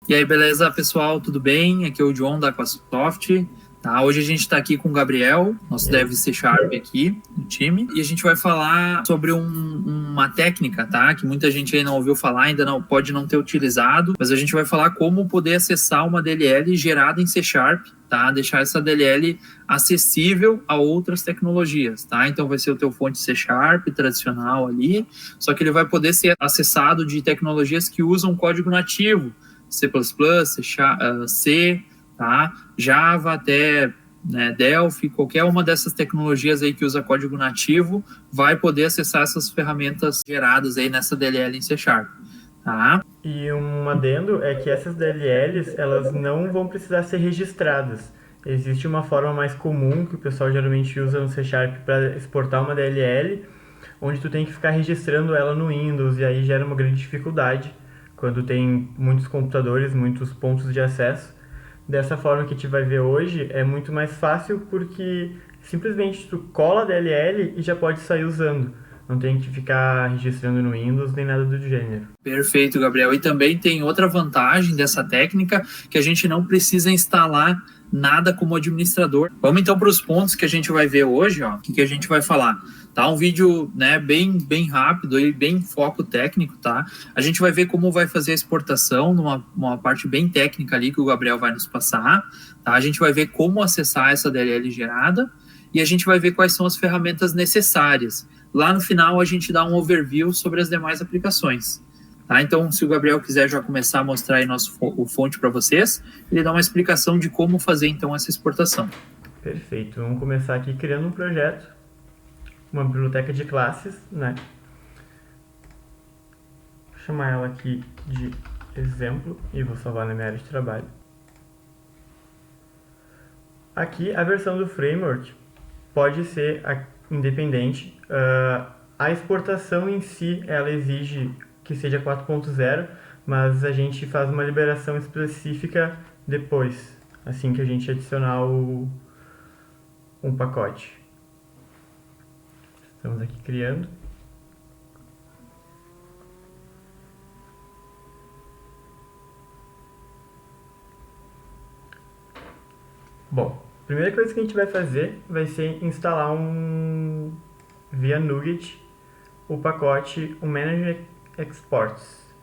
E aí, beleza, pessoal? Tudo bem? Aqui é o John da Aquasoft. Tá? Hoje a gente está aqui com o Gabriel, nosso dev C Sharp aqui no time, e a gente vai falar sobre uma técnica, tá? Que muita gente aí não ouviu falar, ainda não pode não ter utilizado, mas a gente vai falar como poder acessar uma DLL gerada em C Sharp, tá? Deixar essa DLL acessível a outras tecnologias, tá? Então vai ser o teu fonte C Sharp tradicional ali, só que ele vai poder ser acessado de tecnologias que usam código nativo, C++, C, tá? Java até Delphi, qualquer uma dessas tecnologias aí que usa código nativo vai poder acessar essas ferramentas geradas aí nessa DLL em C Sharp, tá? E um adendo é que essas DLLs, elas não vão precisar ser registradas. Existe uma forma mais comum que o pessoal geralmente usa no C Sharp para exportar uma DLL, onde tu tem que ficar registrando ela no Windows, e aí gera uma grande dificuldade quando tem muitos computadores, muitos pontos de acesso. Dessa forma que a gente vai ver hoje, é muito mais fácil porque simplesmente tu cola a DLL e já pode sair usando. Não tem que ficar registrando no Windows nem nada do gênero. Perfeito, Gabriel. E também tem outra vantagem dessa técnica, que a gente não precisa instalar nada como administrador. Vamos então para os pontos que a gente vai ver hoje, ó, que a gente vai falar. Tá um vídeo, né, bem rápido e bem foco técnico, tá? A gente vai ver como vai fazer a exportação, numa parte bem técnica ali que o Gabriel vai nos passar, tá? A gente vai ver como acessar essa DLL gerada e a gente vai ver quais são as ferramentas necessárias. Lá no final a gente dá um overview sobre as demais aplicações. Tá? Então, se o Gabriel quiser já começar a mostrar aí o fonte para vocês, ele dá uma explicação de como fazer então essa exportação. Perfeito. Vamos começar aqui criando um projeto, uma biblioteca de classes, né? Vou chamar ela aqui de exemplo e vou salvar na minha área de trabalho. Aqui a versão do framework pode ser independente. A exportação em si, ela exige que seja 4.0, mas a gente faz uma liberação específica depois, assim que a gente adicionar um pacote. Estamos aqui criando. Bom, a primeira coisa que a gente vai fazer vai ser instalar via NuGet o pacote, o Manage Exports.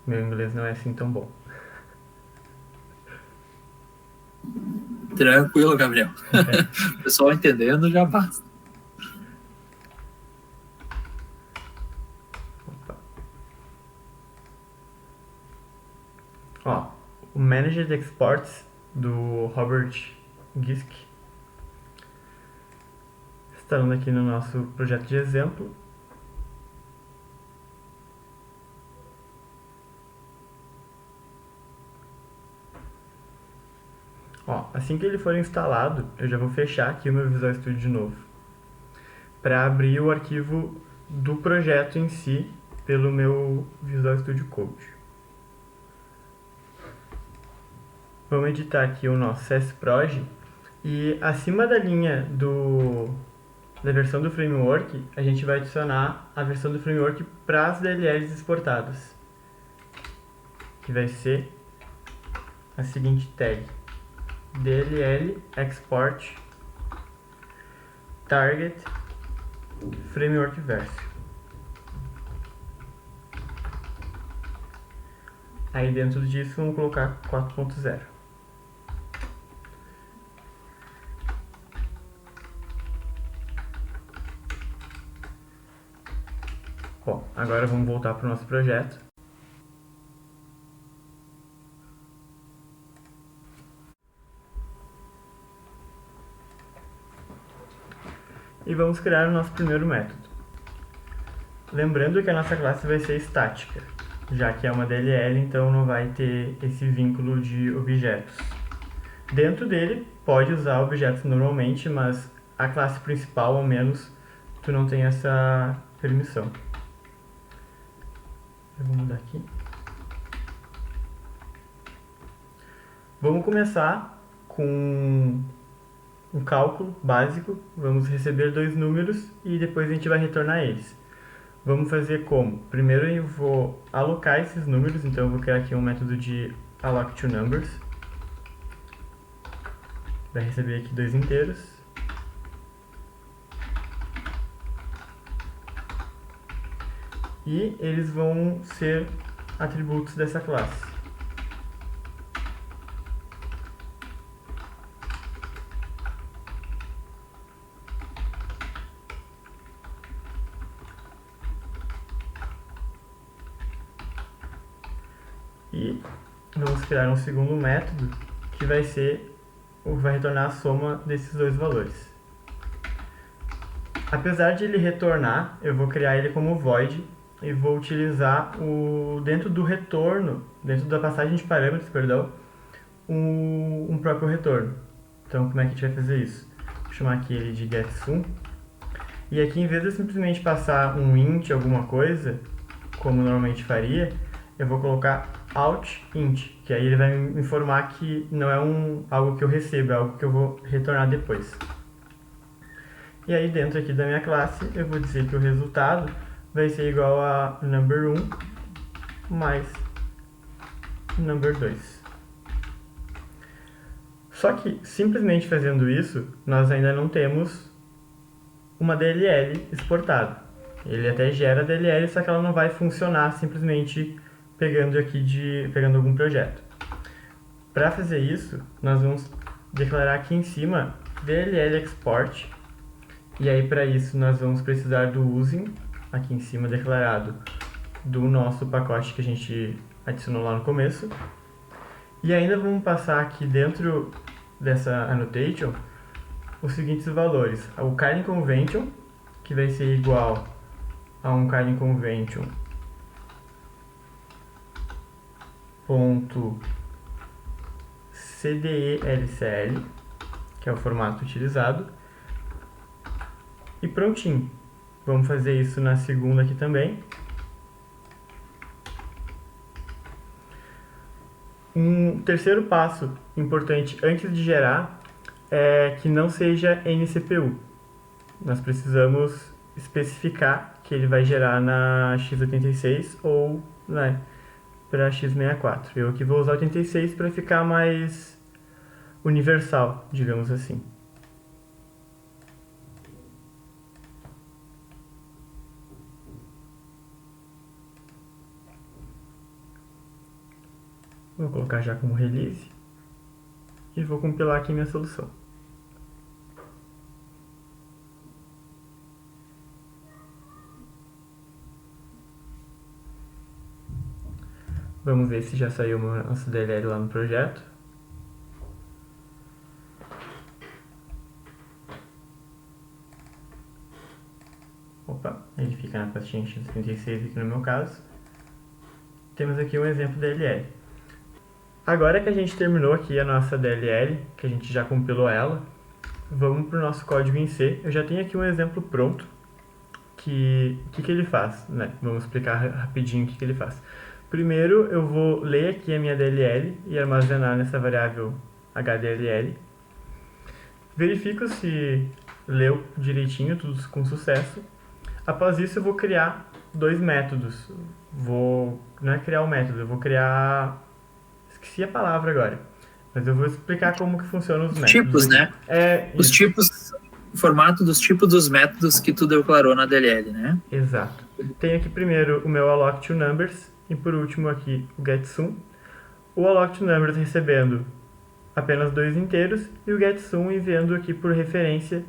Meu inglês não é assim tão bom. Tranquilo, Gabriel. O pessoal entendendo já basta. Ó, o Managed Exports do Robert Gisk. Instalando aqui no nosso projeto de exemplo. Ó, assim que ele for instalado, eu já vou fechar aqui o meu Visual Studio de novo, para abrir o arquivo do projeto em si pelo meu Visual Studio Code. Vamos editar aqui o nosso CSProj e acima da linha da versão do framework, a gente vai adicionar a versão do framework para as DLLs exportadas, que vai ser a seguinte tag: DLL export target framework version. Aí dentro disso vamos colocar 4.0. Bom, agora vamos voltar para o nosso projeto. E vamos criar o nosso primeiro método. Lembrando que a nossa classe vai ser estática, já que é uma DLL, então não vai ter esse vínculo de objetos. Dentro dele, pode usar objetos normalmente, mas a classe principal, ao menos, tu não tem essa permissão. Eu vou mudar aqui. Vamos começar com um cálculo básico. Vamos receber dois números e depois a gente vai retornar eles. Vamos fazer como? Primeiro eu vou alocar esses números, então eu vou criar aqui um método de alloc2numbers, vai receber aqui 2 inteiros, e eles vão ser atributos dessa classe. E vamos criar um segundo método que vai retornar a soma desses dois valores. Apesar de ele retornar, eu vou criar ele como void e vou utilizar dentro do retorno, dentro da passagem de parâmetros, perdão, um próprio retorno. Então, como é que a gente vai fazer isso? Vou chamar aqui ele de getSum. E aqui, em vez de eu simplesmente passar um int, alguma coisa, como normalmente faria, eu vou colocar outInt, que aí ele vai me informar que não é algo que eu recebo, é algo que eu vou retornar depois. E aí dentro aqui da minha classe eu vou dizer que o resultado vai ser igual a number1 mais number2. Só que simplesmente fazendo isso, nós ainda não temos uma DLL exportada. Ele até gera DLL, só que ela não vai funcionar simplesmente pegando algum projeto. Para fazer isso, nós vamos declarar aqui em cima DLL export. E aí para isso nós vamos precisar do using, aqui em cima declarado, do nosso pacote que a gente adicionou lá no começo. E ainda vamos passar aqui dentro dessa annotation os seguintes valores. O calling convention, que vai ser igual a um calling convention .cdelcl, que é o formato utilizado. E prontinho. Vamos fazer isso na segunda aqui também. Um terceiro passo importante antes de gerar é que não seja NCPU. Nós precisamos especificar que ele vai gerar na x86 ou para x64. Eu aqui vou usar 86 para ficar mais universal, digamos assim. Vou colocar já como release e vou compilar aqui minha solução. Vamos ver se já saiu o nosso DLL lá no projeto. Opa, ele fica na pastinha x36 aqui no meu caso. Temos aqui um exemplo DLL. Agora que a gente terminou aqui a nossa DLL, que a gente já compilou ela, vamos para o nosso código em C. Eu já tenho aqui um exemplo pronto. O que ele faz? Vamos explicar rapidinho o que ele faz. Primeiro eu vou ler aqui a minha DLL e armazenar nessa variável HDLL. Verifico se leu direitinho, tudo com sucesso. Após isso eu vou criar dois métodos. Não é criar um método, eu vou criar... Esqueci a palavra agora. Mas eu vou explicar como que funcionam os métodos. Tipos, né? Os tipos, o formato dos tipos dos métodos que tu declarou na DLL, né? Exato. Tenho aqui primeiro o meu alloc2numbers e por último aqui o getSum. O alloc2numbers recebendo apenas 2 inteiros e o getSum enviando aqui por referência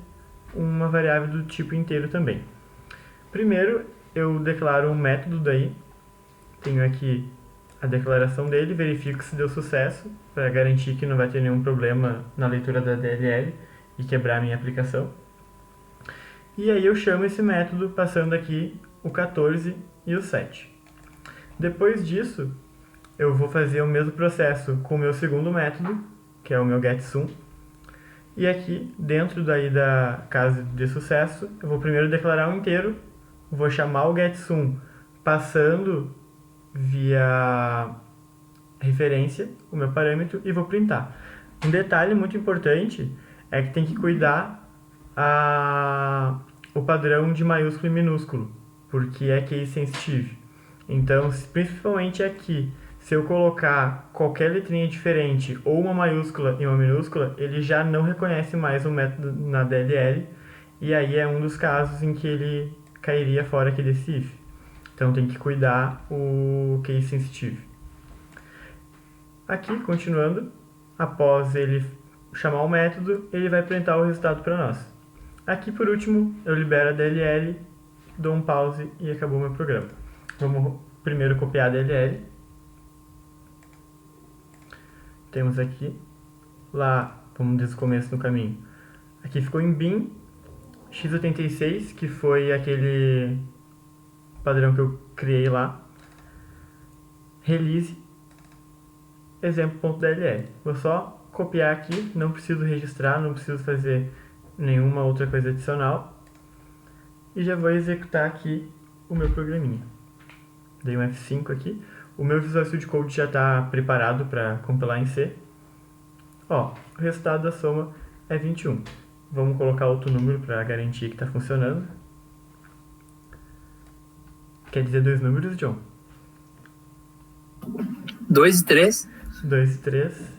uma variável do tipo inteiro também. Primeiro eu declaro um método daí. Tenho aqui a declaração dele, verifico se deu sucesso, para garantir que não vai ter nenhum problema na leitura da DLL e quebrar a minha aplicação. E aí eu chamo esse método passando aqui o 14 e o 7. Depois disso, eu vou fazer o mesmo processo com o meu segundo método, que é o meu getSum. E aqui, dentro daí da casa de sucesso, eu vou primeiro declarar um inteiro, vou chamar o getSum passando via referência o meu parâmetro e vou printar. Um detalhe muito importante é que tem que cuidar o padrão de maiúsculo e minúsculo, porque é case sensitive. Então, principalmente aqui, Se eu colocar qualquer letrinha diferente, ou uma maiúscula e uma minúscula, ele já não reconhece mais o método na DLL, e aí é um dos casos em que ele cairia fora aqui desse if. Então tem que cuidar o case sensitive. Aqui, continuando, após ele chamar o método, ele vai printar o resultado para nós. Aqui, por último, eu libero a DLL, dou um pause e acabou o meu programa. Vamos primeiro copiar a DLL. Temos aqui, lá, vamos desde o começo do caminho. Aqui ficou em bin, x86, que foi aquele padrão que eu criei lá. Release, exemplo.dll. Vou só copiar aqui, não preciso registrar, não preciso fazer nenhuma outra coisa adicional. E já vou executar aqui o meu programinha. Dei um F5 aqui. O meu Visual Studio Code já está preparado para compilar em C. Ó, o resultado da soma é 21. Vamos colocar outro número para garantir que está funcionando. Quer dizer 2 números, John? 2 e 3. 2 e 3.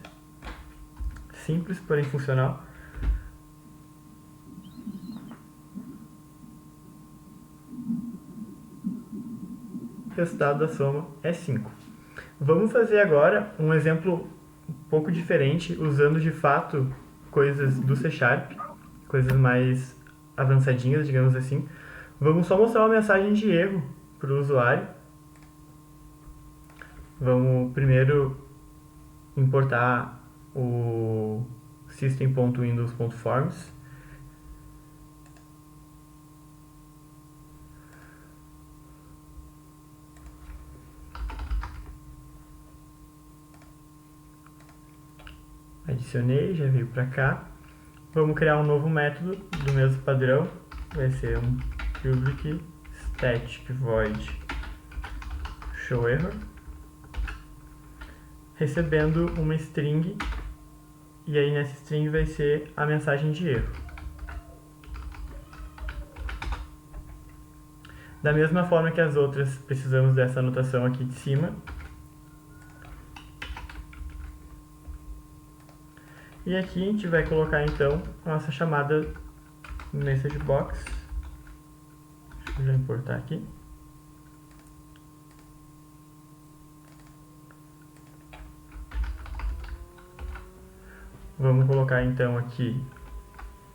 Simples, porém funcional. O resultado da soma é 5. Vamos fazer agora um exemplo um pouco diferente, usando de fato coisas do C Sharp, coisas mais avançadinhas, digamos assim. Vamos só mostrar uma mensagem de erro para o usuário. Vamos primeiro importar o system.windows.forms. Adicionei, já veio para cá. Vamos criar um novo método do mesmo padrão. Vai ser um public static void showError, recebendo uma string, e aí nessa string vai ser a mensagem de erro. Da mesma forma que as outras, precisamos dessa anotação aqui de cima. E aqui a gente vai colocar então a nossa chamada message box. Deixa eu já importar aqui. Vamos colocar então aqui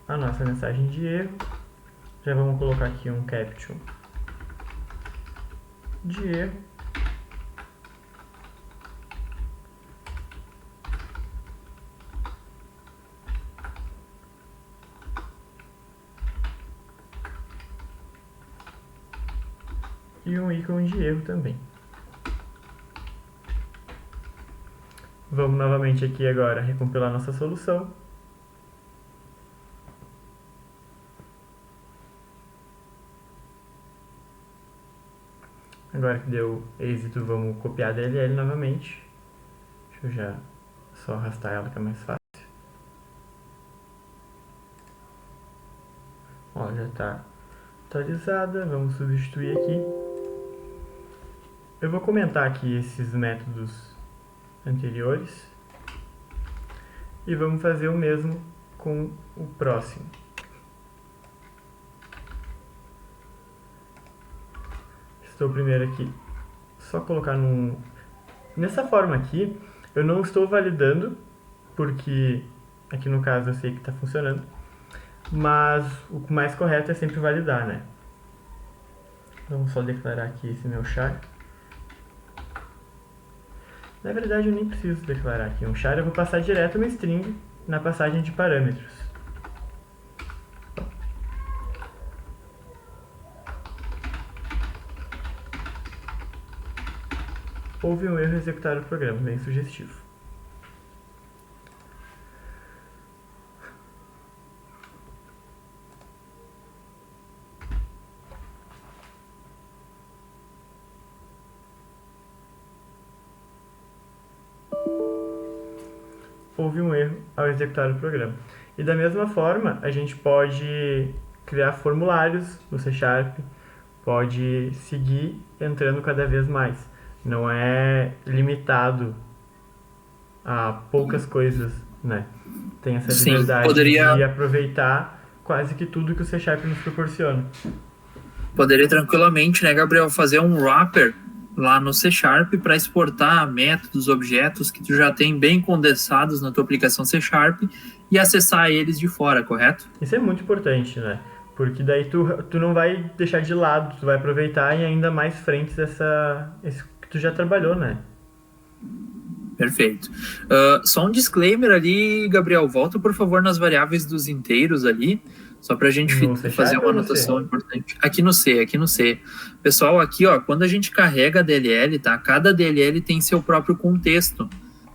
a nossa mensagem de erro. Já vamos colocar aqui um caption de erro. E um ícone de erro também. Vamos novamente aqui agora recompilar nossa solução. Agora que deu êxito, vamos copiar a DLL novamente. Deixa eu já só arrastar ela que é mais fácil. Ó, já está atualizada. Vamos substituir aqui. Eu vou comentar aqui esses métodos anteriores e vamos fazer o mesmo com o próximo. Estou primeiro aqui, só colocar nessa forma aqui, eu não estou validando, porque aqui no caso eu sei que está funcionando, mas o mais correto é sempre validar, né? Vamos só declarar aqui esse meu char. Na verdade, eu nem preciso declarar aqui um char, eu vou passar direto uma string na passagem de parâmetros. Houve um erro em executar o programa, bem sugestivo. Houve um erro ao executar o programa. E da mesma forma, a gente pode criar formulários no C Sharp, pode seguir entrando cada vez mais. Não é limitado a poucas coisas, né? Tem essa Sim, liberdade poderia, de aproveitar quase que tudo que o C Sharp nos proporciona. poderia tranquilamente, né, Gabriel, fazer um wrapper lá no C Sharp para exportar métodos, objetos que tu já tem bem condensados na tua aplicação C Sharp e acessar eles de fora, correto? Isso é muito importante, né? Porque daí tu não vai deixar de lado, tu vai aproveitar em ainda mais frentes esse que tu já trabalhou, né? Perfeito. Só um disclaimer ali, Gabriel, volta por favor nas variáveis dos inteiros ali, só para a gente No C fazer Sharp uma ou no C? anotação importante. Aqui no C. Pessoal, aqui, ó, quando a gente carrega a DLL, tá? Cada DLL tem seu próprio contexto,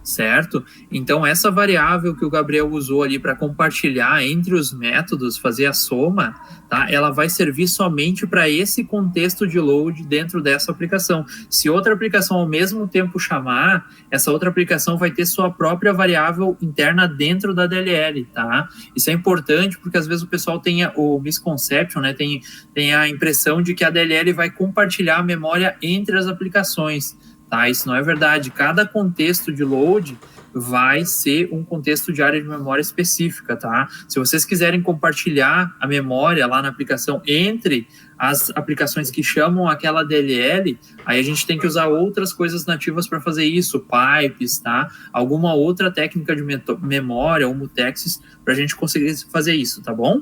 certo? Então, essa variável que o Gabriel usou ali para compartilhar entre os métodos, fazer a soma, tá? Ela vai servir somente para esse contexto de load dentro dessa aplicação. Se outra aplicação ao mesmo tempo chamar, essa outra aplicação vai ter sua própria variável interna dentro da DLL, tá? Isso é importante porque às vezes o pessoal tem o misconception, né? Tem a impressão de que a DLL vai compartilhar a memória entre as aplicações. Tá, isso não é verdade. Cada contexto de load vai ser um contexto de área de memória específica, tá? Se vocês quiserem compartilhar a memória lá na aplicação entre as aplicações que chamam aquela DLL, aí a gente tem que usar outras coisas nativas para fazer isso, pipes, tá? Alguma outra técnica de memória ou mutexes para a gente conseguir fazer isso, tá bom?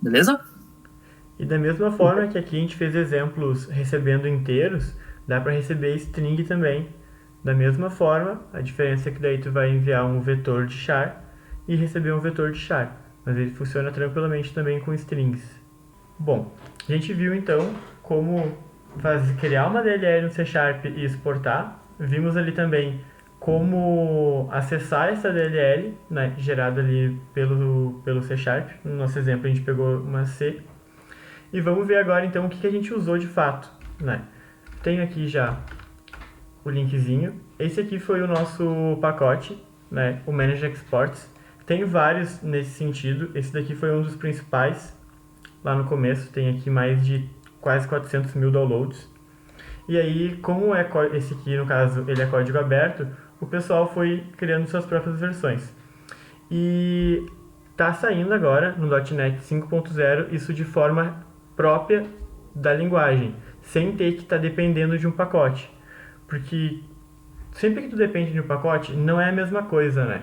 Beleza? E da mesma forma que aqui a gente fez exemplos recebendo inteiros, dá para receber string também. Da mesma forma, a diferença é que daí tu vai enviar um vetor de char e receber um vetor de char. Mas ele funciona tranquilamente também com strings. Bom, a gente viu então como criar uma DLL no C Sharp e exportar. Vimos ali também como acessar essa DLL, né, gerada ali pelo C Sharp. No nosso exemplo a gente pegou uma C. E vamos ver agora então o que a gente usou de fato, né? Tenho aqui já o linkzinho. Esse aqui foi o nosso pacote, né? O Manage Exports. Tem vários nesse sentido. Esse daqui foi um dos principais lá no começo. Tem aqui mais de quase 400 mil downloads. E aí, como esse aqui, no caso, ele é código aberto, o pessoal foi criando suas próprias versões. E tá saindo agora no .NET 5.0 isso de forma própria da linguagem, sem ter que estar dependendo de um pacote. Porque sempre que tu depende de um pacote, não é a mesma coisa, né?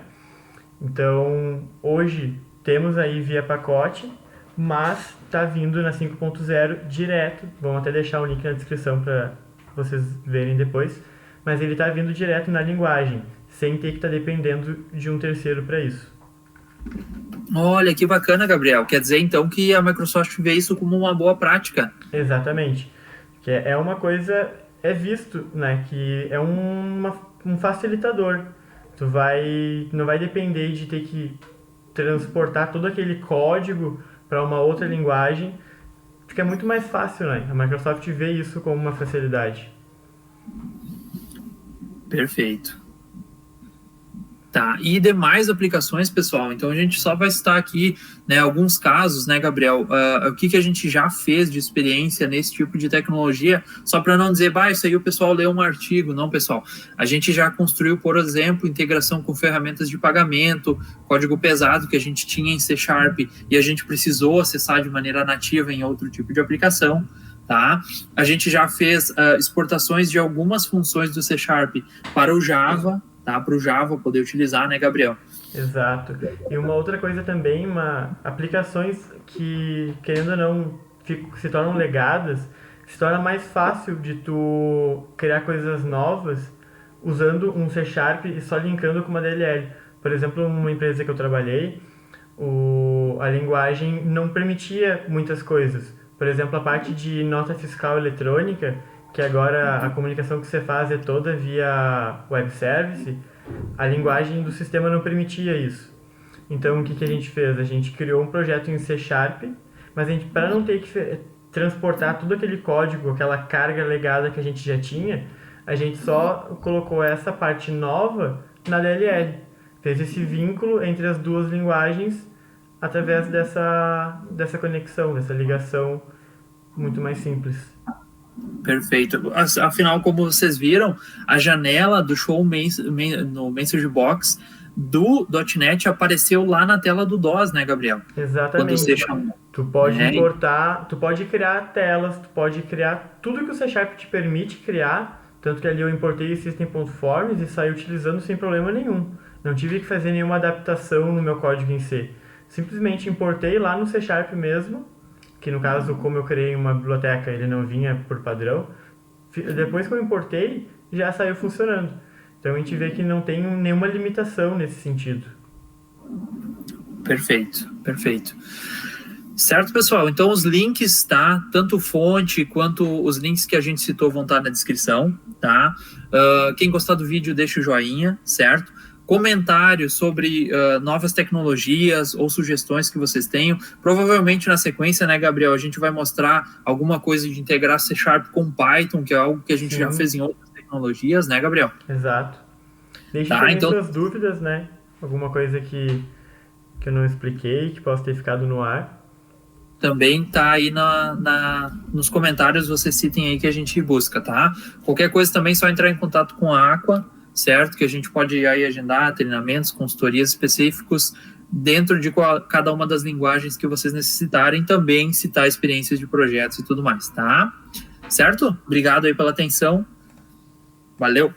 Então, hoje temos aí via pacote, mas tá vindo na 5.0 direto. Vamos até deixar o link na descrição para vocês verem depois. Mas ele tá vindo direto na linguagem, sem ter que estar dependendo de um terceiro para isso. Olha, que bacana, Gabriel. Quer dizer, então, que a Microsoft vê isso como uma boa prática. Exatamente. Que é uma coisa, é visto, né? Que é um facilitador. Não vai depender de ter que transportar todo aquele código para uma outra linguagem. Fica muito mais fácil, né? A Microsoft vê isso como uma facilidade. Perfeito. Tá, e demais aplicações, pessoal, então a gente só vai citar aqui, né, alguns casos, né, Gabriel, o que a gente já fez de experiência nesse tipo de tecnologia, só para não dizer, isso aí o pessoal leu um artigo, não, pessoal, a gente já construiu, por exemplo, integração com ferramentas de pagamento, código pesado que a gente tinha em C Sharp e a gente precisou acessar de maneira nativa em outro tipo de aplicação, tá? A gente já fez exportações de algumas funções do C Sharp para o Java, tá? Para o Java poder utilizar, né, Gabriel? Exato. E uma outra coisa também, aplicações que, querendo ou não, se tornam legadas, se torna mais fácil de tu criar coisas novas usando um C Sharp e só linkando com uma DLL. Por exemplo, numa empresa que eu trabalhei, a linguagem não permitia muitas coisas. Por exemplo, a parte de nota fiscal eletrônica, que agora a comunicação que você faz é toda via web service, a linguagem do sistema não permitia isso. Então, o que a gente fez? A gente criou um projeto em C Sharp, mas para não ter que transportar todo aquele código, aquela carga legada que a gente já tinha, a gente só colocou essa parte nova na DLL. Fez esse vínculo entre as duas linguagens através dessa conexão, dessa ligação muito mais simples. Perfeito. Afinal, como vocês viram, a janela do show no Message Box do .NET apareceu lá na tela do DOS, né, Gabriel? Exatamente. Quando você chamou. Tu pode importar, tu pode criar telas, tu pode criar tudo que o C# te permite criar, tanto que ali eu importei o System.Forms e saí utilizando sem problema nenhum. Não tive que fazer nenhuma adaptação no meu código em C. Simplesmente importei lá no C# mesmo, que no caso, como eu criei uma biblioteca, ele não vinha por padrão. Depois que eu importei, já saiu funcionando. Então a gente vê que não tem nenhuma limitação nesse sentido. Perfeito, perfeito. Certo, pessoal? Então os links, tá? Tanto fonte quanto os links que a gente citou vão estar na descrição, tá? Quem gostar do vídeo, deixa o joinha, certo? Comentários sobre novas tecnologias ou sugestões que vocês tenham. Provavelmente na sequência, né, Gabriel, a gente vai mostrar alguma coisa de integrar C# com Python, que é algo que a gente já fez em outras tecnologias, né, Gabriel? Exato. Deixe também suas dúvidas, né? Alguma coisa que eu não expliquei, que possa ter ficado no ar. Também tá aí nos comentários, vocês citem aí que a gente busca, tá? Qualquer coisa também é só entrar em contato com a Aqua, certo? Que a gente pode aí agendar treinamentos, consultorias específicos dentro de cada uma das linguagens que vocês necessitarem, também citar experiências de projetos e tudo mais, tá? Certo? Obrigado aí pela atenção. Valeu!